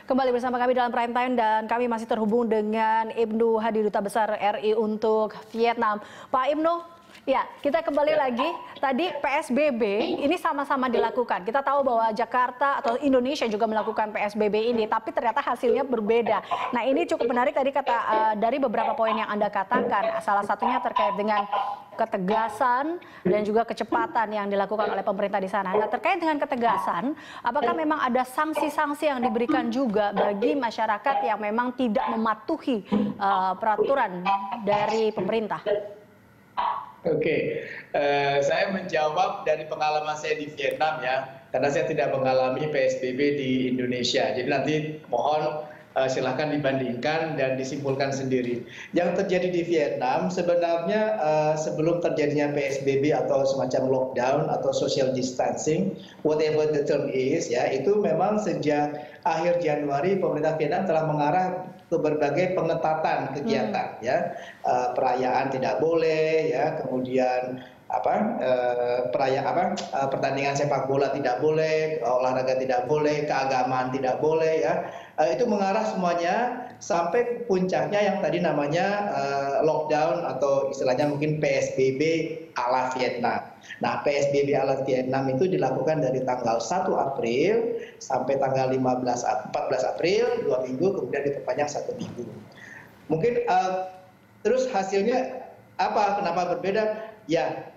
Kembali bersama kami dalam Prime Time dan kami masih terhubung dengan Ibnu Hadi, Duta Besar RI untuk Vietnam. Pak Ibnu, ya kita kembali lagi. Tadi PSBB ini sama-sama dilakukan. Kita tahu bahwa Jakarta atau Indonesia juga melakukan PSBB ini, tapi ternyata hasilnya berbeda. Nah ini cukup menarik tadi dari beberapa poin yang Anda katakan. Salah satunya terkait dengan ketegasan dan juga kecepatan yang dilakukan oleh pemerintah di sana. Nah, terkait dengan ketegasan, apakah memang ada sanksi-sanksi yang diberikan juga bagi masyarakat yang memang tidak mematuhi peraturan dari pemerintah? Oke, saya menjawab dari pengalaman saya di Vietnam ya, karena saya tidak mengalami PSBB di Indonesia. Jadi nanti mohon silahkan dibandingkan dan disimpulkan sendiri. Yang terjadi di Vietnam sebenarnya sebelum terjadinya PSBB atau semacam lockdown atau social distancing, whatever the term is, ya itu memang sejak akhir Januari pemerintah Vietnam telah mengarah ke berbagai pengetatan kegiatan, ya perayaan tidak boleh, ya kemudian pertandingan sepak bola tidak boleh, olahraga tidak boleh, keagamaan tidak boleh, ya itu mengarah semuanya sampai puncaknya yang tadi namanya lockdown atau istilahnya mungkin PSBB ala Vietnam. Nah PSBB ala Vietnam itu dilakukan dari tanggal 1 April sampai tanggal 14 April, 2 minggu, kemudian diperpanjang 1 minggu. Mungkin terus hasilnya apa? Kenapa berbeda? Ya,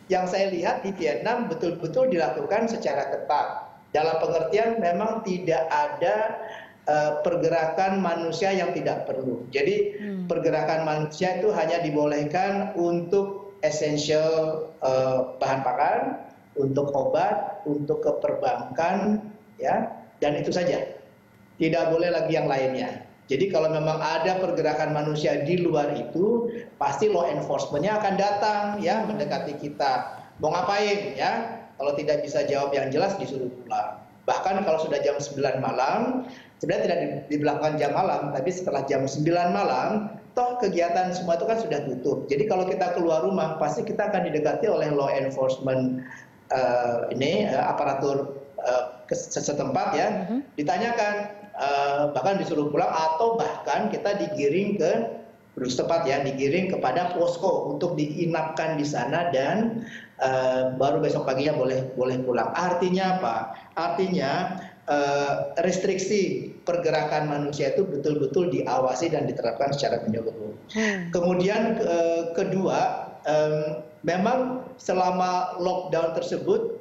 yang saya lihat di Vietnam betul-betul dilakukan secara ketat. Dalam pengertian memang tidak ada pergerakan manusia yang tidak perlu. Jadi pergerakan manusia itu hanya dibolehkan untuk esensial bahan pakan, untuk obat, untuk keperbankan, ya, dan itu saja. Tidak boleh lagi yang lainnya. Jadi kalau memang ada pergerakan manusia di luar itu, pasti law enforcement-nya akan datang, ya, mendekati kita. Mau ngapain, ya? Kalau tidak bisa jawab yang jelas, disuruh pulang. Bahkan kalau sudah jam 9 malam, sebenarnya tidak diberlakukan jam malam, tapi setelah jam 9 malam, toh kegiatan semua itu kan sudah tutup. Jadi kalau kita keluar rumah, pasti kita akan didekati oleh law enforcement aparatur setempat, ya, ditanyakan, bahkan disuruh pulang atau bahkan kita digiring ke setempat, ya, digiring kepada posko untuk diinapkan di sana dan baru besok paginya boleh pulang. Artinya apa? Artinya restriksi pergerakan manusia itu betul-betul diawasi dan diterapkan secara menyeluruh. Kemudian kedua, memang selama lockdown tersebut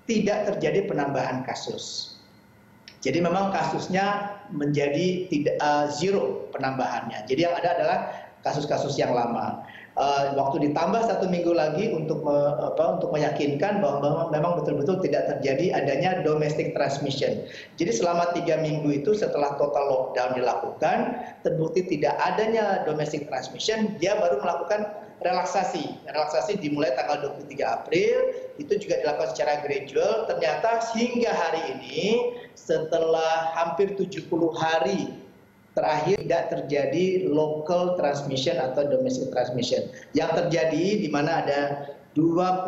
tidak terjadi penambahan kasus. Jadi memang kasusnya menjadi zero penambahannya. Jadi yang ada adalah kasus-kasus yang lama. Waktu ditambah 1 minggu lagi untuk meyakinkan bahwa memang betul-betul tidak terjadi adanya domestic transmission. Jadi selama 3 minggu itu setelah total lockdown dilakukan, terbukti tidak adanya domestic transmission, dia baru melakukan relaksasi. Relaksasi dimulai tanggal 23 April, itu juga dilakukan secara gradual. Ternyata hingga hari ini, setelah hampir 70 hari terakhir tidak terjadi local transmission atau domestic transmission. Yang terjadi di mana ada 21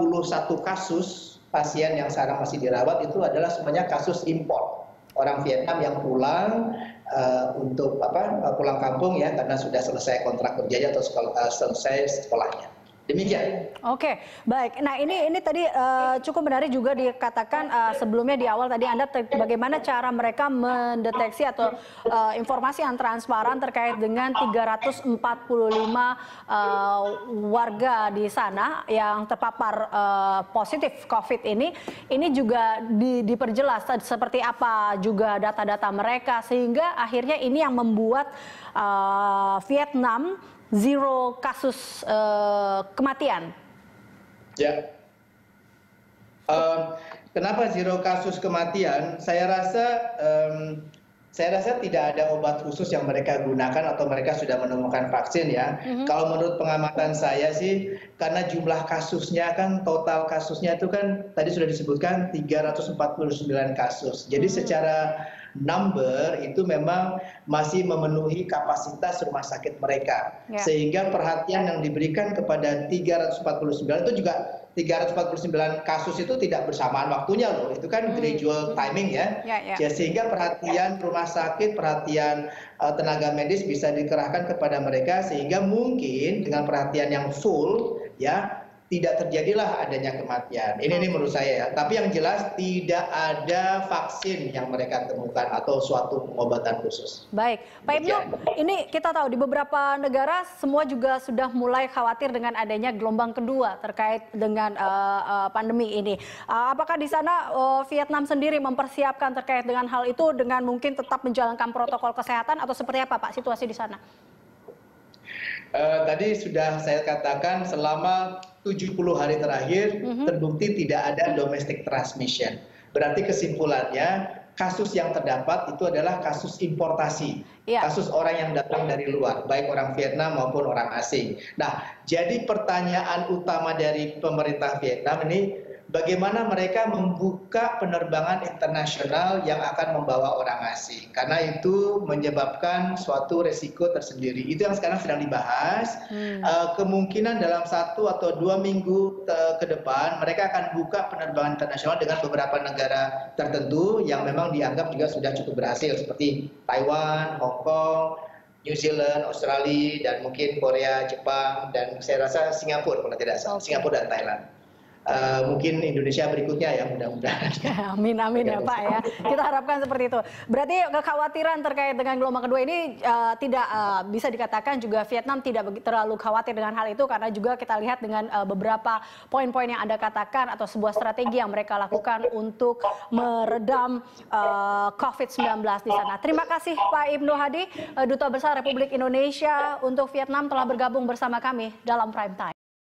kasus pasien yang sekarang masih dirawat itu adalah semuanya kasus impor. Orang Vietnam yang pulang untuk pulang kampung, ya, karena sudah selesai kontrak kerjanya atau selesai sekolahnya. Demikian. Oke, baik. Nah ini tadi cukup menarik juga dikatakan sebelumnya di awal tadi Anda bagaimana cara mereka mendeteksi atau informasi yang transparan terkait dengan 345 warga di sana yang terpapar positif COVID ini juga diperjelas seperti apa juga data-data mereka sehingga akhirnya ini yang membuat Vietnam zero kasus kematian. Ya. Kenapa zero kasus kematian? Saya rasa tidak ada obat khusus yang mereka gunakan atau mereka sudah menemukan vaksin, ya. Kalau menurut pengamatan saya sih, karena jumlah kasusnya kan total kasusnya itu kan tadi sudah disebutkan 349 kasus. Jadi secara number itu memang masih memenuhi kapasitas rumah sakit mereka. Sehingga perhatian yang diberikan kepada 349 itu juga 349 kasus itu tidak bersamaan waktunya loh, itu kan gradual timing ya. Sehingga perhatian rumah sakit, perhatian tenaga medis bisa dikerahkan kepada mereka sehingga mungkin dengan perhatian yang full ya tidak terjadilah adanya kematian. Ini menurut saya ya. Tapi yang jelas tidak ada vaksin yang mereka temukan atau suatu pengobatan khusus. Baik, Pak Ibnu, ini kita tahu di beberapa negara semua juga sudah mulai khawatir dengan adanya gelombang kedua terkait dengan pandemi ini. Apakah di sana Vietnam sendiri mempersiapkan terkait dengan hal itu dengan mungkin tetap menjalankan protokol kesehatan atau seperti apa Pak situasi di sana? Tadi sudah saya katakan selama 70 hari terakhir terbukti tidak ada domestic transmission. Berarti kesimpulannya kasus yang terdapat itu adalah kasus importasi. Kasus orang yang datang dari luar, baik orang Vietnam maupun orang asing. Nah, jadi pertanyaan utama dari pemerintah Vietnam ini bagaimana mereka membuka penerbangan internasional yang akan membawa orang asing. Karena itu menyebabkan suatu resiko tersendiri. Itu yang sekarang sedang dibahas. Kemungkinan dalam 1 atau 2 minggu ke depan mereka akan buka penerbangan internasional dengan beberapa negara tertentu yang memang dianggap juga sudah cukup berhasil. Seperti Taiwan, Hong Kong, New Zealand, Australia, dan mungkin Korea, Jepang, dan saya rasa Singapura kalau tidak salah. Singapura dan Thailand. Mungkin Indonesia berikutnya ya mudah-mudahan. Amin ya Pak ya. Kita harapkan seperti itu. Berarti kekhawatiran terkait dengan gelombang kedua ini tidak bisa dikatakan juga Vietnam tidak terlalu khawatir dengan hal itu karena juga kita lihat dengan beberapa poin-poin yang Anda katakan atau sebuah strategi yang mereka lakukan untuk meredam COVID-19 di sana. Terima kasih Pak Ibnu Hadi, Duta Besar Republik Indonesia untuk Vietnam telah bergabung bersama kami dalam Prime Time.